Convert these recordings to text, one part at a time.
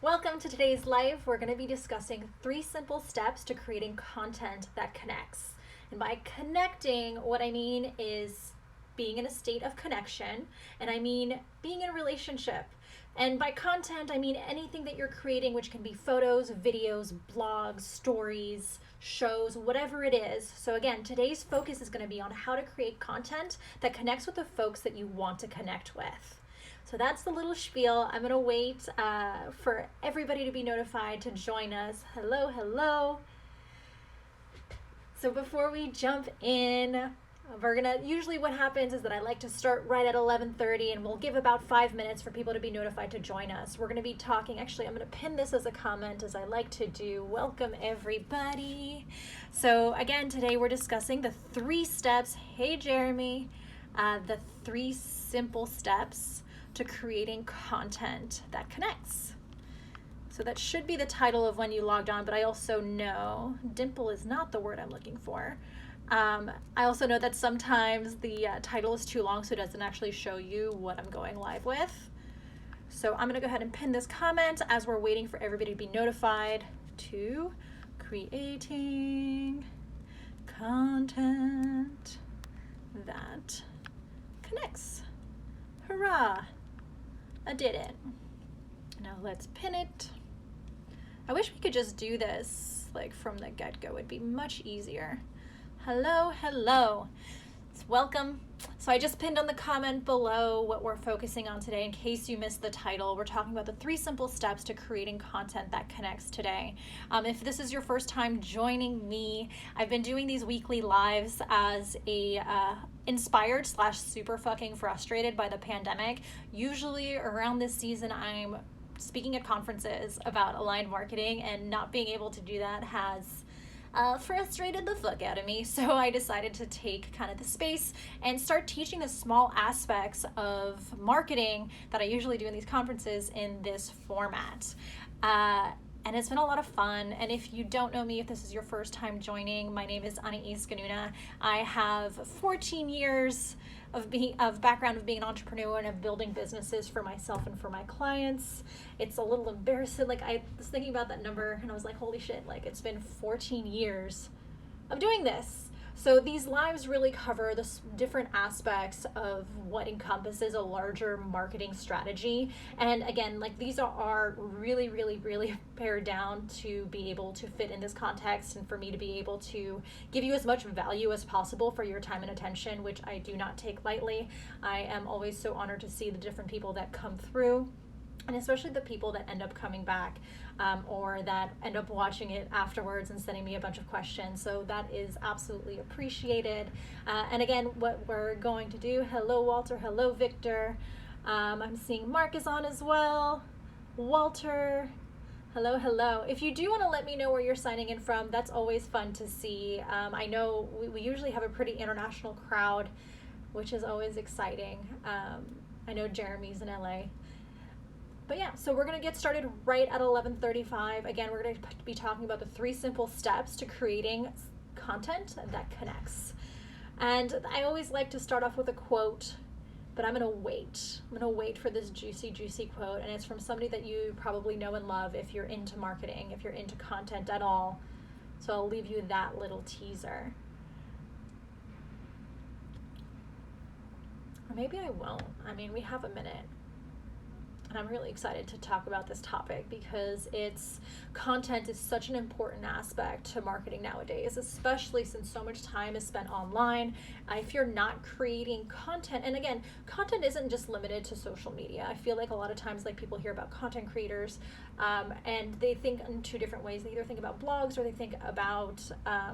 Welcome to today's live. We're going to be discussing 3 simple steps to creating content that connects. And by connecting, what I mean is being in a state of connection, and I mean being in a relationship. And by content, I mean anything that you're creating, which can be photos, videos, blogs, stories, shows, whatever it is. So again, today's focus is going to be on how to create content that connects with the folks that you want to connect with. So that's the little spiel. I'm gonna wait for everybody to be notified to join us. Hello, hello. So before we jump in, usually what happens is that I like to start right at 11:30 and we'll give about 5 minutes for people to be notified to join us. We're gonna be talking, actually I'm gonna pin this as a comment as I like to do. Welcome everybody. So again, today we're discussing the 3 steps. Hey Jeremy, the 3 simple steps to creating content that connects. So that should be the title of when you logged on, but I also know, dimple is not the word I'm looking for. I also know that sometimes the title is too long, so it doesn't actually show you what I'm going live with. So I'm gonna go ahead and pin this comment as we're waiting for everybody to be notified to creating content that connects. Hurrah! I did it. Now let's pin it. I wish we could just do this like from the get-go. It'd be much easier. Hello, hello. Welcome. So I just pinned on the comment below what we're focusing on today in case you missed the title. We're talking about the 3 simple steps to creating content that connects today. If this is your first time joining me, I've been doing these weekly lives as a inspired / super fucking frustrated by the pandemic. Usually around this season, I'm speaking at conferences about aligned marketing, and not being able to do that has frustrated the fuck out of me. So I decided to take kind of the space and start teaching the small aspects of marketing that I usually do in these conferences in this format. And it's been a lot of fun. And if you don't know me, if this is your first time joining, my name is Ani Iskanuna. I have 14 years of background of being an entrepreneur and of building businesses for myself and for my clients. It's a little embarrassing. Like, I was thinking about that number and I was like, holy shit, like it's been 14 years of doing this. So these lives really cover the different aspects of what encompasses a larger marketing strategy. And again, like these are really, really, really pared down to be able to fit in this context and for me to be able to give you as much value as possible for your time and attention, which I do not take lightly. I am always so honored to see the different people that come through, and especially the people that end up coming back or that end up watching it afterwards and sending me a bunch of questions. So that is absolutely appreciated. And again, what we're going to do, hello Walter, hello Victor. I'm seeing Mark is on as well. Walter, hello, hello. If you do want to let me know where you're signing in from, that's always fun to see. I know we usually have a pretty international crowd, which is always exciting. I know Jeremy's in LA. But yeah, so we're going to get started right at 11:35. Again, we're going to be talking about the 3 simple steps to creating content that connects. And I always like to start off with a quote, but I'm going to wait. I'm going to wait for this juicy, juicy quote. And it's from somebody that you probably know and love if you're into marketing, if you're into content at all. So I'll leave you that little teaser. Or maybe I won't. I mean, we have a minute. And I'm really excited to talk about this topic because content is such an important aspect to marketing nowadays, especially since so much time is spent online. If you're not creating content, and again, content isn't just limited to social media. I feel like a lot of times like people hear about content creators and they think in 2 different ways. They either think about blogs or they think about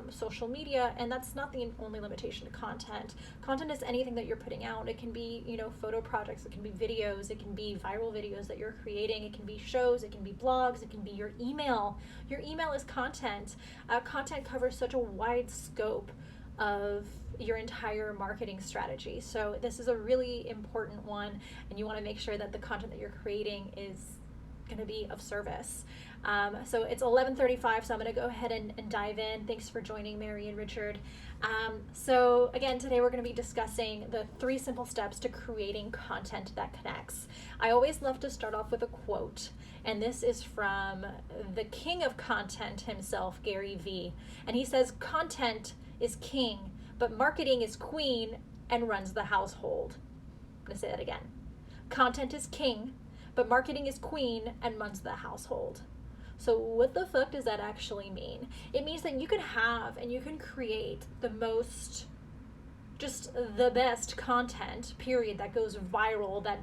social media, and that's not the only limitation to content. Content is anything that you're putting out. It can be, photo projects, it can be videos, it can be viral videos that you're creating, it can be shows, it can be blogs, it can be your email. Your email is content. Content covers such a wide scope of your entire marketing strategy. So this is a really important one, and you want to make sure that the content that you're creating is going to be of service. So it's 11:35, so I'm going to go ahead and dive in. Thanks for joining, Mary and Richard. So again, today we're going to be discussing the 3 simple steps to creating content that connects. I always love to start off with a quote, and this is from the king of content himself, Gary Vee. And he says, "Content is king, but marketing is queen and runs the household." I'm going to say that again. Content is king, but marketing is queen and runs the household. So what the fuck does that actually mean? It means that you can have and you can create the most, just the best content, period, that goes viral, that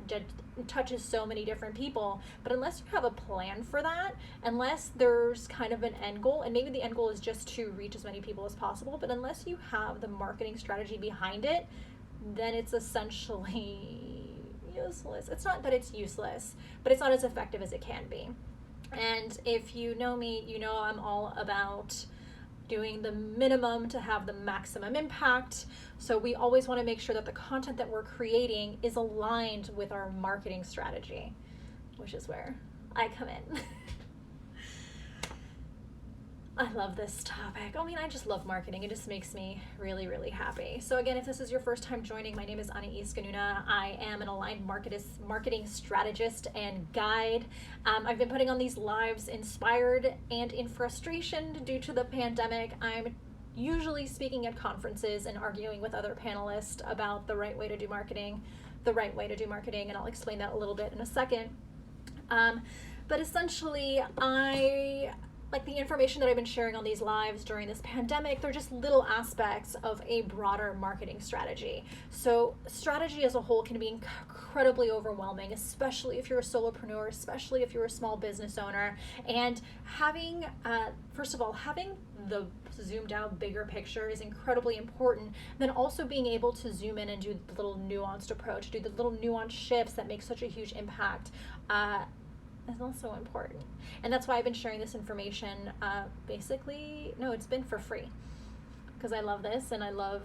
touches so many different people. But unless you have a plan for that, unless there's kind of an end goal, and maybe the end goal is just to reach as many people as possible, but unless you have the marketing strategy behind it, then it's essentially useless. It's not that it's useless, but it's not as effective as it can be. And if you know me, you know I'm all about doing the minimum to have the maximum impact. So we always want to make sure that the content that we're creating is aligned with our marketing strategy, which is where I come in. I love this topic. I mean, I just love marketing. It just makes me really, really happy. So again, if this is your first time joining, my name is Anais Ganuna. I am an aligned marketing strategist and guide. I've been putting on these lives inspired and in frustration due to the pandemic. I'm usually speaking at conferences and arguing with other panelists about the right way to do marketing, and I'll explain that a little bit in a second. But essentially, like the information that I've been sharing on these lives during this pandemic, they're just little aspects of a broader marketing strategy. So strategy as a whole can be incredibly overwhelming, especially if you're a solopreneur, especially if you're a small business owner. And having, first of all, having the zoomed out bigger picture is incredibly important. Then also being able to zoom in and do the little nuanced approach, do the little nuanced shifts that make such a huge impact, is also important. And that's why I've been sharing this information, it's been for free, because I love this and I love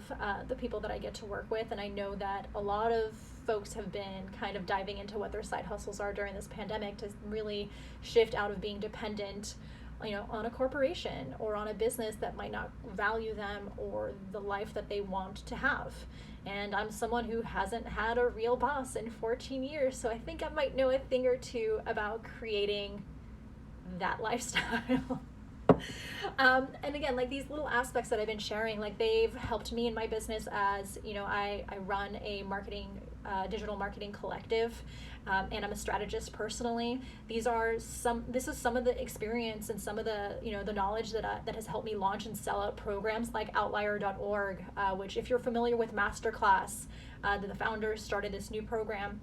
the people that I get to work with. And I know that a lot of folks have been kind of diving into what their side hustles are during this pandemic to really shift out of being dependent, on a corporation or on a business that might not value them or the life that they want to have. And I'm someone who hasn't had a real boss in 14 years, so I think I might know a thing or two about creating that lifestyle. And again, like these little aspects that I've been sharing, like they've helped me in my business as, I run a digital marketing collective, and I'm a strategist personally. This is some of the experience and some of the, the knowledge that has helped me launch and sell out programs like outlier.org, which if you're familiar with Masterclass, the founders started this new program,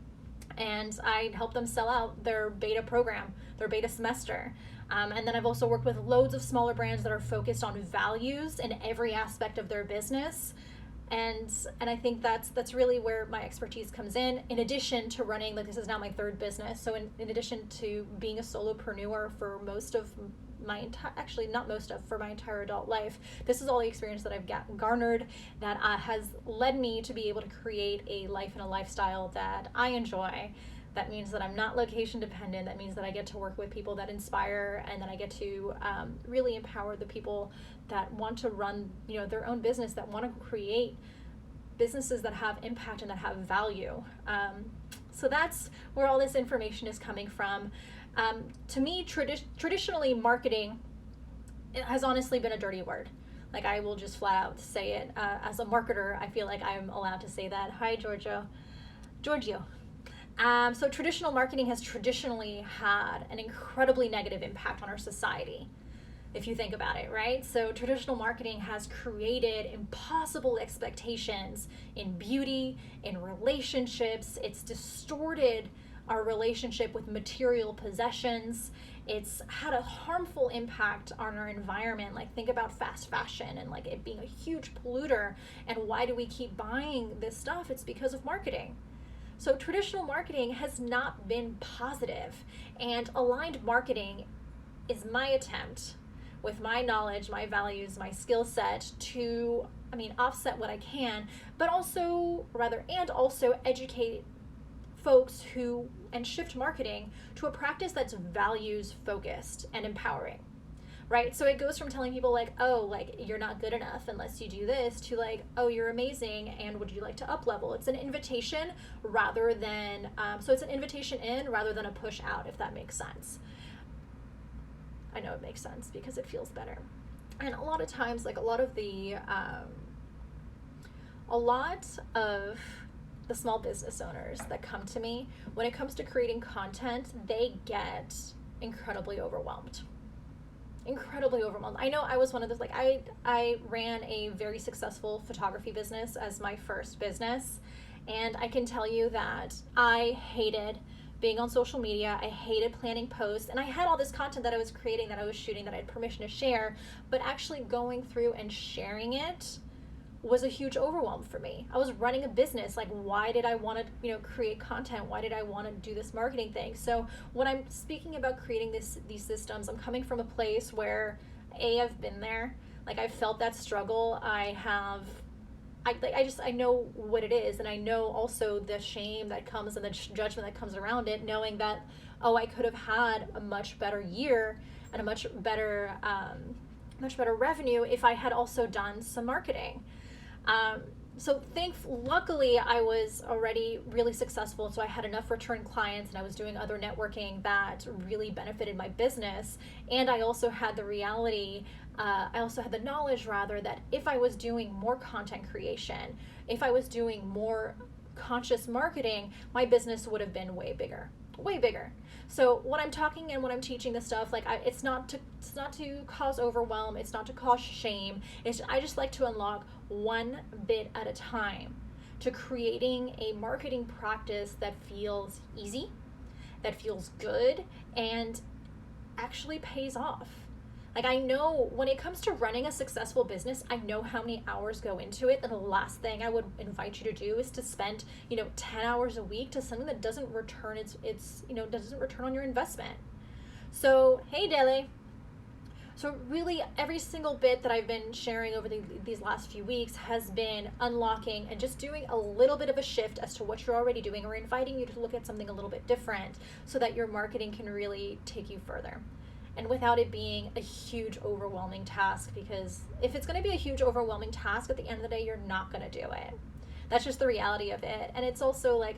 and I helped them sell out their beta program, their beta semester. And then I've also worked with loads of smaller brands that are focused on values in every aspect of their business. And I think that's really where my expertise comes in addition to running, like this is now my 3rd business. So in addition to being a solopreneur for most of my for my entire adult life, this is all the experience that I've garnered that has led me to be able to create a life and a lifestyle that I enjoy. That means that I'm not location dependent. That means that I get to work with people that inspire, and that I get to really empower the people that want to run, their own business, that want to create businesses that have impact and that have value. So that's where all this information is coming from. To me, traditionally, marketing has honestly been a dirty word. Like, I will just flat out say it. As a marketer, I feel like I'm allowed to say that. Hi, Giorgio. So traditional marketing has traditionally had an incredibly negative impact on our society, if you think about it, right? So traditional marketing has created impossible expectations in beauty, in relationships. It's distorted our relationship with material possessions. It's had a harmful impact on our environment. Like, think about fast fashion and like it being a huge polluter. And why do we keep buying this stuff? It's because of marketing. So traditional marketing has not been positive, and aligned marketing is my attempt with my knowledge, my values, my skill set to, offset what I can, but also educate folks who, and shift marketing to a practice that's values focused and empowering, right? So it goes from telling people like, oh, like you're not good enough unless you do this, to like, oh, you're amazing and would you like to up level? It's an invitation rather than, so it's an invitation in rather than a push out, if that makes sense. I know it makes sense because it feels better. And a lot of times, like a lot of the small business owners that come to me, when it comes to creating content, they get incredibly overwhelmed. I know I was one of those, like I ran a very successful photography business as my first business, and I can tell you that I hated being on social media. I hated planning posts, and I had all this content that I was creating, that I was shooting, that I had permission to share, but actually going through and sharing it was a huge overwhelm for me. I was running a business. Like, why did I want to, create content? Why did I want to do this marketing thing? So when I'm speaking about creating these systems, I'm coming from a place where I've been there. Like, I've felt that struggle. I know what it is, and I know also the shame that comes and the judgment that comes around it, knowing that, oh, I could have had a much better year and a much better revenue if I had also done some marketing. Luckily I was already really successful, so I had enough return clients and I was doing other networking that really benefited my business. And I also had the knowledge rather, that if I was doing more content creation, if I was doing more conscious marketing, my business would have been way bigger. So when I'm talking and when I'm teaching this stuff, like it's not to cause overwhelm, it's not to cause shame. I just like to unlock one bit at a time to creating a marketing practice that feels easy, that feels good, and actually pays off. Like, I know when it comes to running a successful business, I know how many hours go into it. And the last thing I would invite you to do is to spend, 10 hours a week to something that doesn't return doesn't return on your investment. So, hey, Dele. So really, every single bit that I've been sharing over these last few weeks has been unlocking and just doing a little bit of a shift as to what you're already doing, or inviting you to look at something a little bit different so that your marketing can really take you further. And without it being a huge overwhelming task, because if it's going to be a huge overwhelming task, at the end of the day, you're not going to do it. That's just the reality of it. And it's also like,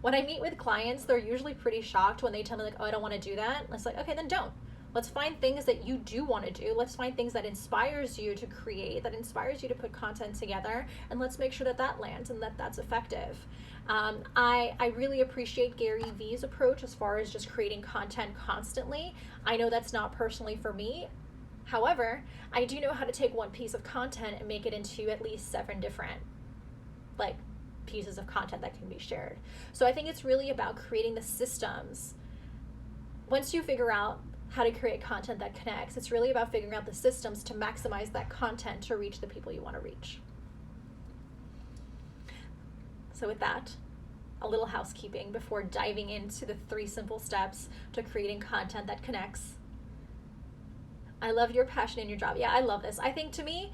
when I meet with clients, they're usually pretty shocked when they tell me like, oh, I don't want to do that. And it's like, okay, then don't. Let's find things that you do want to do. Let's find things that inspires you to create, that inspires you to put content together, and let's make sure that lands and that's effective. I really appreciate Gary Vee's approach as far as just creating content constantly. I know that's not personally for me. However, I do know how to take one piece of content and make it into at least 7 different pieces of content that can be shared. So I think it's really about creating the systems. Once you figure out how to create content that connects, it's really about figuring out the systems to maximize that content to reach the people you want to reach. So with that, a little housekeeping before diving into the 3 simple steps to creating content that connects. I love your passion in your job. Yeah, I love this. I think, to me,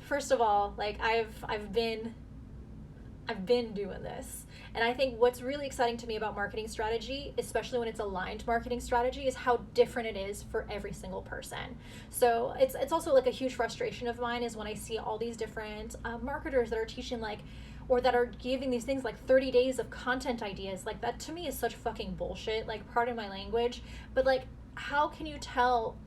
first of all, I've been doing this. And I think what's really exciting to me about marketing strategy, especially when it's aligned marketing strategy, is how different it is for every single person. So it's also like a huge frustration of mine is when I see all these different marketers that are teaching or that are giving these things like 30 days of content ideas. Like, that to me is such fucking bullshit, pardon my language, but how can you tell,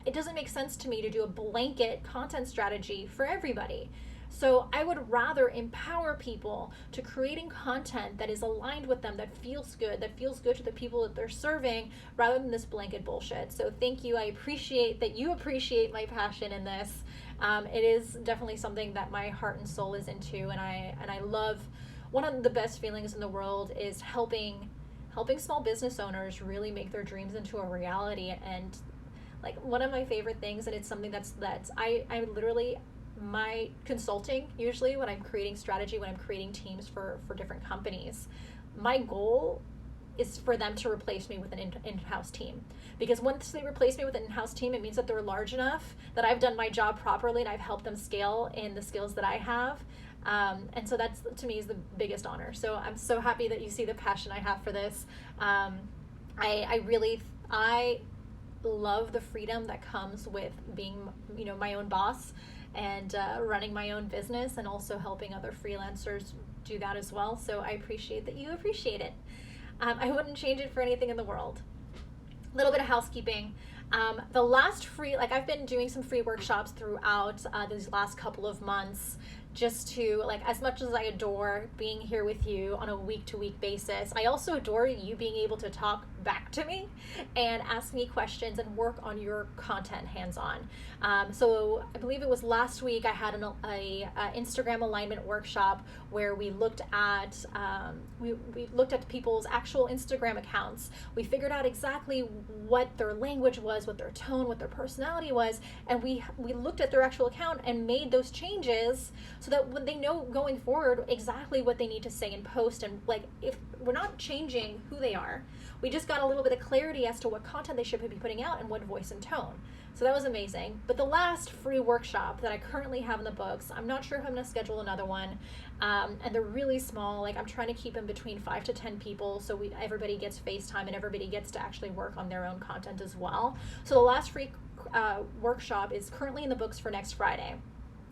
it doesn't make sense to me to do a blanket content strategy for everybody. So I would rather empower people to creating content that is aligned with them, that feels good to the people that they're serving, rather than this blanket bullshit. So thank you. I appreciate that you appreciate my passion in this. It is definitely something that my heart and soul is into, and I love. One of the best feelings in the world is helping small business owners really make their dreams into a reality. And one of my favorite things, and it's something that's I literally, my consulting, usually when I'm creating strategy, when I'm creating teams for different companies, my goal is for them to replace me with an in-house team. Because once they replace me with an in-house team, it means that they're large enough, that I've done my job properly, and I've helped them scale in the skills that I have. And so that's, to me, is the biggest honor. So I'm so happy that you see the passion I have for this. I love the freedom that comes with being, my own boss and running my own business, and also helping other freelancers do that as well. So I appreciate that you appreciate it. I wouldn't change it for anything in the world. A little bit of housekeeping. The last free, I've been doing some free workshops throughout these last couple of months, just to, as much as I adore being here with you on a week-to-week basis, I also adore you being able to talk back to me and ask me questions and work on your content hands-on. So I believe it was last week I had a Instagram alignment workshop where we looked at we looked at people's actual Instagram accounts. We figured out exactly what their language was, what their tone, what their personality was, and we looked at their actual account and made those changes so that when they know going forward exactly what they need to say and post. And if we're not changing who they are, we just got a little bit of clarity as to what content they should be putting out and what voice and tone. So that was amazing. But the last free workshop that I currently have in the books, I'm not sure if I'm going to schedule another one. And they're really small. I'm trying to keep them between 5 to 10 people, so everybody gets FaceTime and everybody gets to actually work on their own content as well. So the last free workshop is currently in the books for next Friday.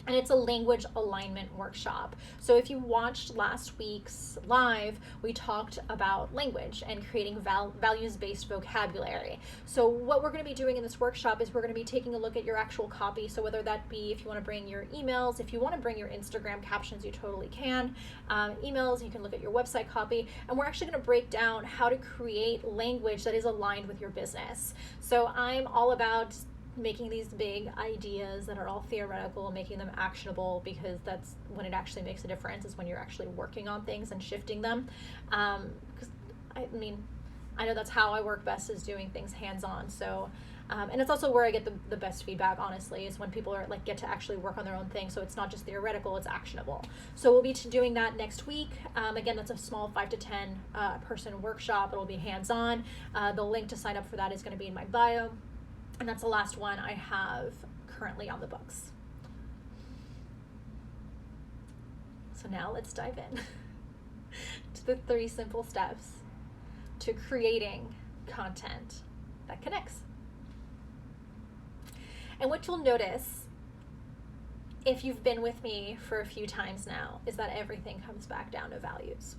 And it's a language alignment workshop. So if you watched last week's live, we talked about language and creating values-based vocabulary. So what we're going to be doing in this workshop is we're going to be taking a look at your actual copy. So whether that be if you want to bring your emails, if you want to bring your Instagram captions, you totally can. Emails, you can look at your website copy. And we're actually going to break down how to create language that is aligned with your business. So I'm all about making these big ideas that are all theoretical and making them actionable, because that's when it actually makes a difference, is when you're actually working on things and shifting them. Because I know that's how I work best, is doing things hands-on. So and it's also where I get the best feedback, honestly, is when people are get to actually work on their own thing. So it's not just theoretical, it's actionable. So we'll be doing that next week. Again, that's a small 5 to 10 person workshop. It'll be hands-on. The link to sign up for that is going to be in my bio. And that's the last one I have currently on the books. So now let's dive in to the 3 simple steps to creating content that connects. And what you'll notice, if you've been with me for a few times now, is that everything comes back down to values.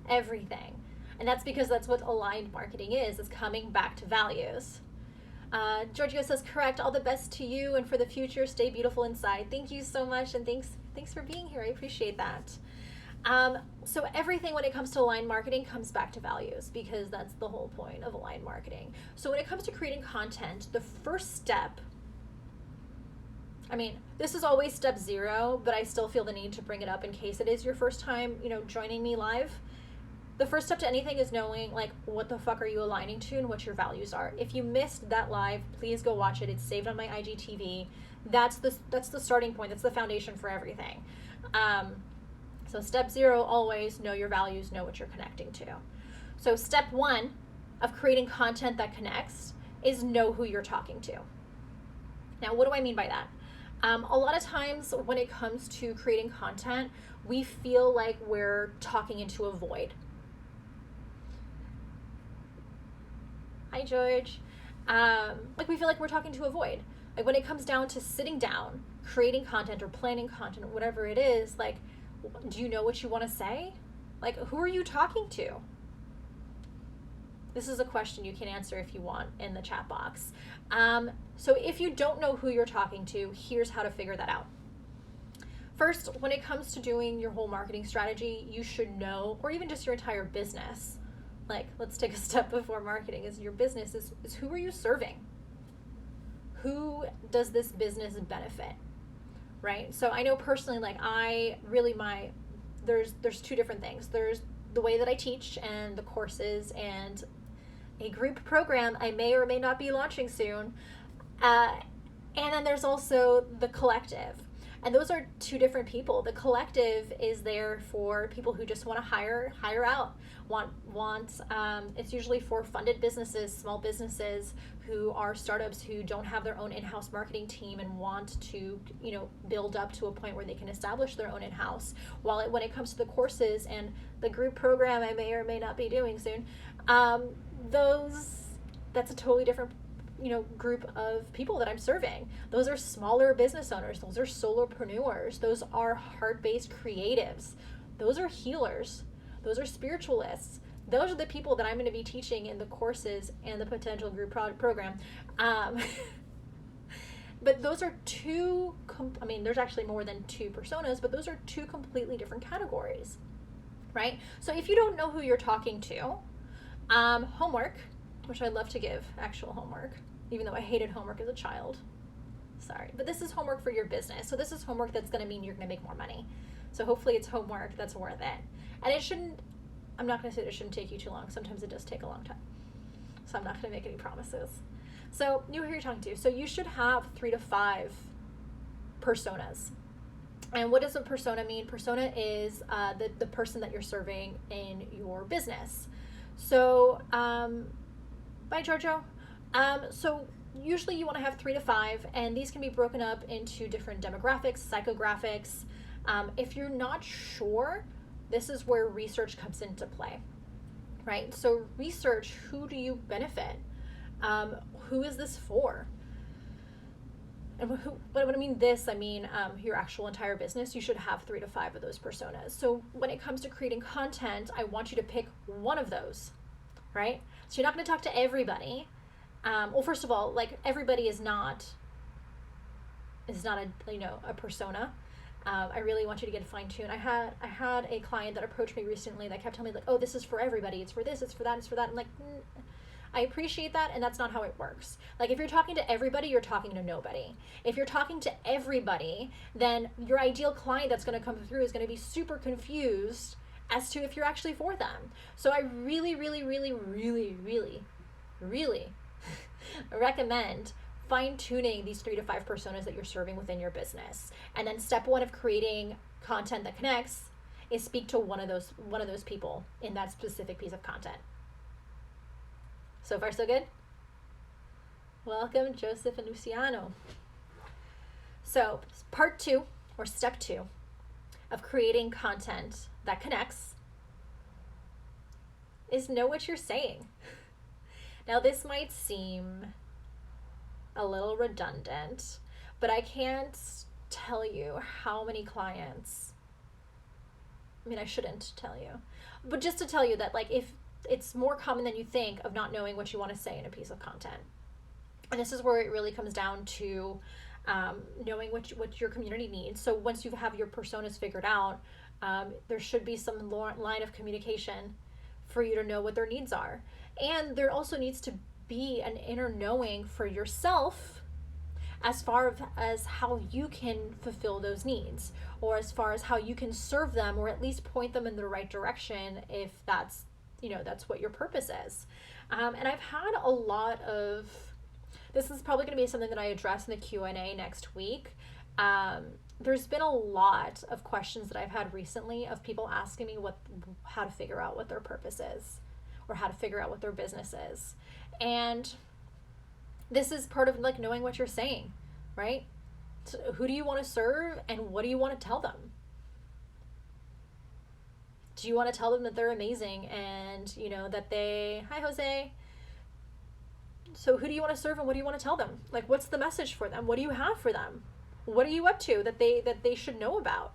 Everything. And that's because that's what aligned marketing is coming back to values. Giorgio says, correct, all the best to you and for the future, stay beautiful inside. Thank you so much, and thanks for being here. I appreciate that. So everything when it comes to aligned marketing comes back to values, because that's the whole point of aligned marketing. So when it comes to creating content, the first step, this is always step 0, but I still feel the need to bring it up in case it is your first time, joining me live. The first step to anything is knowing what the fuck are you aligning to and what your values are. If you missed that live, please go watch it. It's saved on my IGTV. That's the starting point. That's the foundation for everything. So step 0, always know your values, know what you're connecting to. So step 1 of creating content that connects is know who you're talking to. Now, what do I mean by that? A lot of times when it comes to creating content, we feel like we're talking into a void. Hi, George. We feel like we're talking to a void. When it comes down to sitting down, creating content or planning content, whatever it is, do you know what you want to say? Who are you talking to? This is a question you can answer if you want in the chat box. So if you don't know who you're talking to, here's how to figure that out. First, when it comes to doing your whole marketing strategy, you should know, or even just your entire business, let's take a step before marketing, is your business is who are you serving? Who does this business benefit, right? So I know personally, there's 2 different things. There's the way that I teach and the courses and a group program I may or may not be launching soon. And then there's also the collective. And those are two different people. The collective is there for people who just want to hire out. It's usually for funded businesses, small businesses who are startups who don't have their own in-house marketing team and want to, build up to a point where they can establish their own in-house. While when it comes to the courses and the group program I may or may not be doing soon, that's a totally different group of people that I'm serving. Those are smaller business owners. Those are solopreneurs. Those are heart-based creatives. Those are healers. Those are spiritualists. Those are the people that I'm going to be teaching in the courses and the potential group program. But those are there's actually more than two personas, but those are two completely different categories, right? So if you don't know who you're talking to, homework, which I love to give actual homework, even though I hated homework as a child. Sorry. But this is homework for your business. So this is homework that's going to mean you're going to make more money. So hopefully it's homework that's worth it. And I'm not going to say that it shouldn't take you too long. Sometimes it does take a long time. So I'm not going to make any promises. So you know who you're talking to. So you should have 3 to 5 personas. And what does a persona mean? Persona is the person that you're serving in your business. So, bye, Giorgio. So usually you want to have 3 to 5, and these can be broken up into different demographics, psychographics. If you're not sure, this is where research comes into play, right? So research, who do you benefit? Who is this for? And when I mean this, I mean your actual entire business. You should have 3 to 5 of those personas. So when it comes to creating content, I want you to pick one of those, right? So you're not going to talk to everybody. Well, first of all, like, everybody is not a persona. I really want you to get fine-tuned. I had a client that approached me recently that kept telling me, like, oh, this is for everybody. It's for this, it's for that, it's for that. I'm like, I appreciate that, and that's not how it works. Like, if you're talking to everybody, you're talking to nobody. If you're talking to everybody, then your ideal client that's going to come through is going to be super confused as to if you're actually for them. So I really, really, really, really, really, really recommend fine-tuning these 3 to 5 personas that you're serving within your business. And then step 1 of creating content that connects is speak to one of those people in that specific piece of content. So far, so good? Welcome, Joseph and Luciano. So part 2, or step 2, of creating content that connects is know what you're saying. Now, this might seem a little redundant, but I can't tell you how many clients, I shouldn't tell you, but just to tell you that, like, if it's more common than you think of not knowing what you want to say in a piece of content. And this is where it really comes down to knowing what your community needs. So once you have your personas figured out, there should be some line of communication for you to know what their needs are. And there also needs to be an inner knowing for yourself as far as how you can fulfill those needs, or as far as how you can serve them, or at least point them in the right direction if that's what your purpose is. And I've had a lot of, this is probably going to be something that I address in the Q&A next week. There's been a lot of questions that I've had recently of people asking me how to figure out what their purpose is, or how to figure out what their business is. And this is part of, like, knowing what you're saying, right? So who do you want to serve, and what do you want to tell them? Do you want to tell them that they're amazing and, that hi, Jose. So who do you want to serve, and what do you want to tell them? Like, what's the message for them? What do you have for them? What are you up to that they should know about?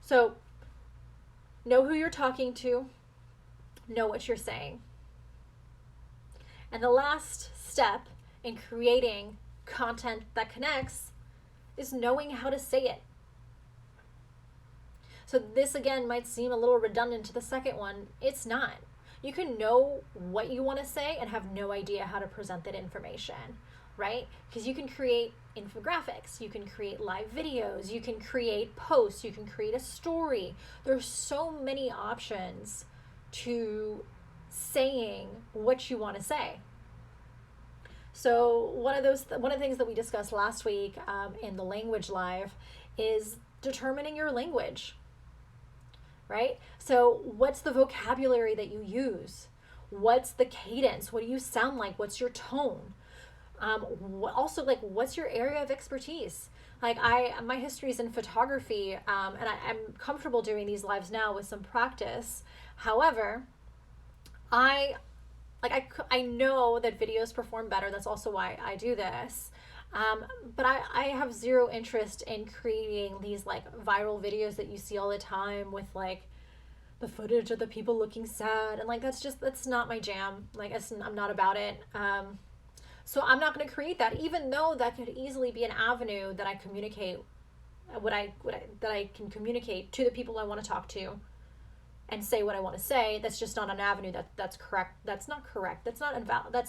So know who you're talking to, know what you're saying. And the last step in creating content that connects is knowing how to say it. So this, again, might seem a little redundant to the second one. It's not. You can know what you want to say and have no idea how to present that information, right? Because you can create infographics, you can create live videos, you can create posts, you can create a story. There's so many options to saying what you want to say. So one of the things that we discussed last week in the language live is determining your language, right? So what's the vocabulary that you use? What's the cadence? What do you sound like? What's your tone? Also, like, what's your area of expertise? Like, my history is in photography, and I'm comfortable doing these lives now with some practice. However, I I know that videos perform better. That's also why I do this. But I have zero interest in creating these like viral videos that you see all the time with like the footage of the people looking sad, and like that's not my jam. Like I'm not about it. So I'm not going to create that, even though that could easily be an avenue that I communicate that I can communicate to the people I want to talk to and say what I want to say. That's just not an avenue that's correct. That's not correct. That's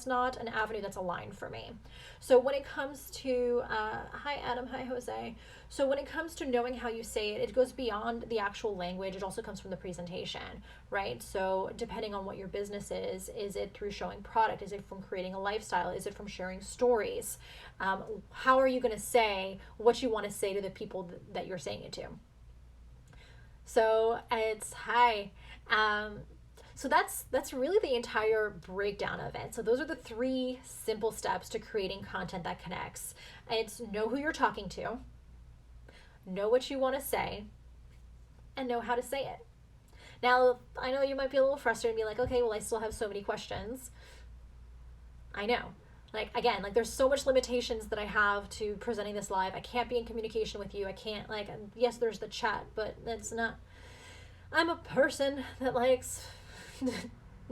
not an avenue that's aligned for me. So when it comes to hi Adam, hi Jose. So when it comes to knowing how you say it, it goes beyond the actual language. It also comes from the presentation, right? So depending on what your business is it through showing product? Is it from creating a lifestyle? Is it from sharing stories? How are you going to say what you want to say to the people that you're saying it to? So it's hi. So that's really the entire breakdown of it. So those are the 3 simple steps to creating content that connects. It's know who you're talking to, know what you want to say, and know how to say it. Now, I know you might be a little frustrated and be like, okay, well, I still have so many questions. I know. Like, again, like there's so much limitations that I have to presenting this live. I can't be in communication with you. I can't, like, yes, there's the chat, but that's not, I'm a person that likes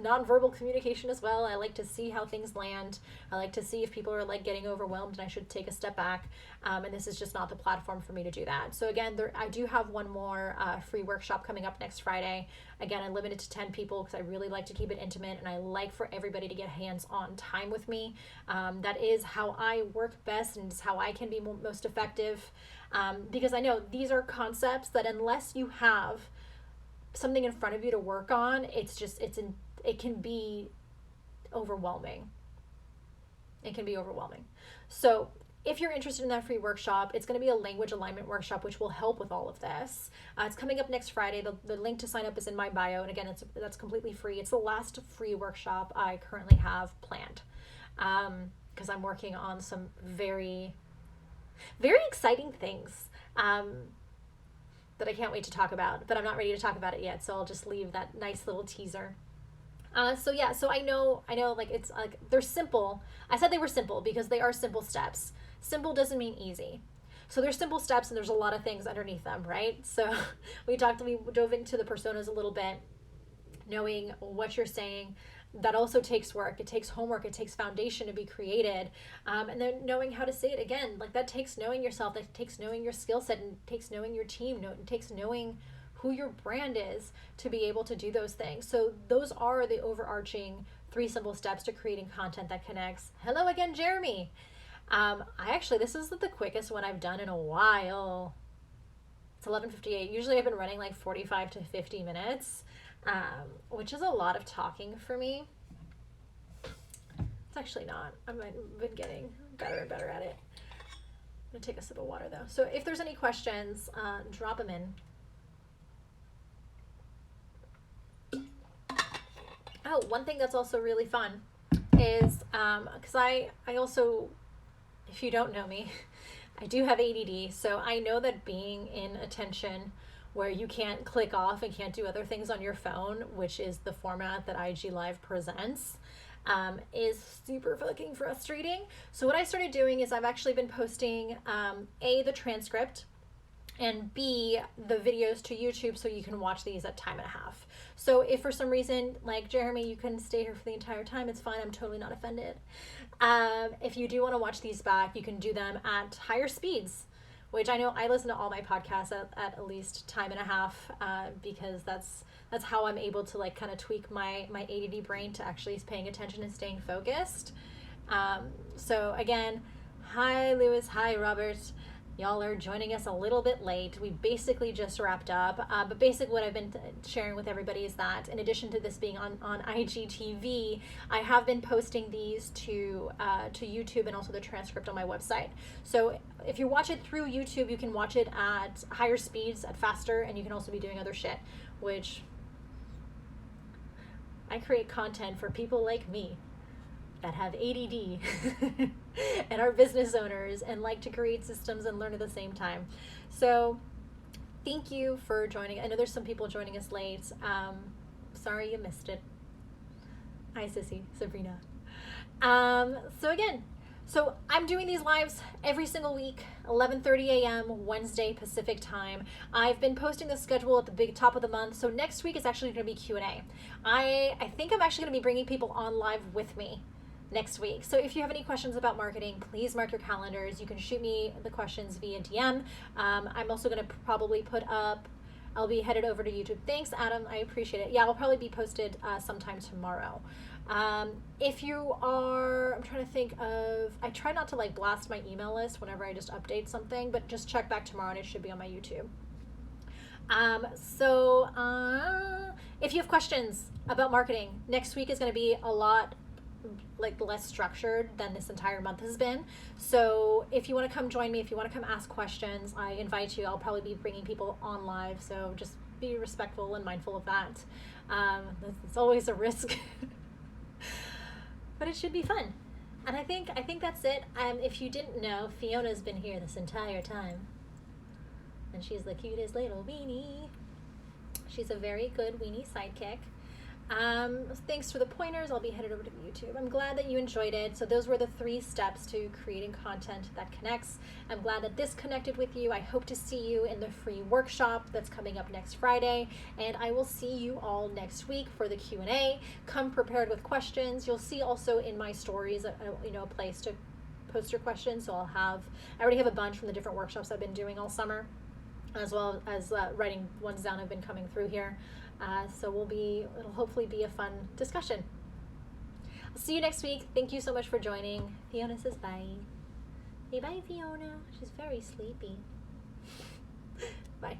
nonverbal communication as well. I like to see how things land. I like to see if people are like getting overwhelmed and I should take a step back. And this is just not the platform for me to do that. So again, I do have one more free workshop coming up next Friday. Again, I limit it to 10 people because I really like to keep it intimate and I like for everybody to get hands-on time with me. That is how I work best and it's how I can be most effective. Because I know these are concepts that unless you have something in front of you to work on, it can be overwhelming. It can be overwhelming. So if you're interested in that free workshop, it's going to be a language alignment workshop, which will help with all of this. It's coming up next Friday. The link to sign up is in my bio. And again, that's completely free. It's the last free workshop I currently have planned. Because I'm working on some very, very exciting things. That I can't wait to talk about, but I'm not ready to talk about it yet. So I'll just leave that nice little teaser. So I know, like it's like they're simple. I said they were simple because they are simple steps. Simple doesn't mean easy. So there's simple steps and there's a lot of things underneath them, right? So we dove into the personas a little bit, knowing what you're saying. That also takes work. It takes homework. It takes foundation to be created. And then knowing how to say it again, like that takes knowing yourself, that takes knowing your skill set, and takes knowing your team, it takes knowing who your brand is to be able to do those things. So those are the overarching 3 simple steps to creating content that connects. Hello again, Jeremy. This is the quickest one I've done in a while. It's 11:58. Usually I've been running like 45 to 50 minutes. Which is a lot of talking for me. It's actually not. I've been getting better and better at it. I'm going to take a sip of water though. So if there's any questions, drop them in. Oh, one thing that's also really fun is, because I also, if you don't know me, I do have ADD. So I know that being in attention where you can't click off and can't do other things on your phone, which is the format that IG Live presents, is super fucking frustrating. So what I started doing is I've actually been posting the transcript and B, the videos to YouTube so you can watch these at time and a half. So if for some reason, like Jeremy, you couldn't stay here for the entire time, it's fine. I'm totally not offended. If you do want to watch these back, you can do them at higher speeds, which I know I listen to all my podcasts at least time and a half, because that's how I'm able to like kind of tweak my ADD brain to actually paying attention and staying focused. So again, hi Lewis, hi Robert. Y'all are joining us a little bit late. We basically just wrapped up, but basically what I've been sharing with everybody is that in addition to this being on IGTV, I have been posting these to YouTube and also the transcript on my website. So if you watch it through YouTube, you can watch it at higher speeds, at faster, and you can also be doing other shit, which I create content for people like me that have ADD and are business owners and like to create systems and learn at the same time. So thank you for joining. I know there's some people joining us late. Sorry you missed it. Hi, Sissy, Sabrina. So I'm doing these lives every single week, 11:30 a.m. Wednesday Pacific time. I've been posting the schedule at the big top of the month. So next week is actually going to be Q&A. I think I'm actually going to be bringing people on live with me next week. So if you have any questions about marketing, please mark your calendars. You can shoot me the questions via DM. I'm also going to probably put up, I'll be headed over to YouTube. Thanks, Adam. I appreciate it. Yeah, I'll probably be posted sometime tomorrow. If you are, I'm trying to think of, I try not to like blast my email list whenever I just update something, but just check back tomorrow and it should be on my YouTube. If you have questions about marketing, next week is going to be a lot like less structured than this entire month has been. So if you want to come join me, if you want to come ask questions, I invite you. I'll probably be bringing people on live, so just be respectful and mindful of that. It's always a risk, but it should be fun. And I think that's it. If you didn't know, Fiona's been here this entire time, and she's the cutest little weenie. She's a very good weenie sidekick. Thanks for the pointers. I'll be headed over to YouTube. I'm glad that you enjoyed it. So those were the 3 steps to creating content that connects. I'm glad that this connected with you. I hope to see you in the free workshop that's coming up next Friday, and I will see you all next week for the Q&A. Come prepared with questions. You'll see also in my stories a place to post your questions. So I already have a bunch from the different workshops I've been doing all summer, as well as writing ones down have been coming through here. So it'll hopefully be a fun discussion. I'll see you next week. Thank you so much for joining. Fiona says bye. Say bye, Fiona. She's very sleepy. Bye.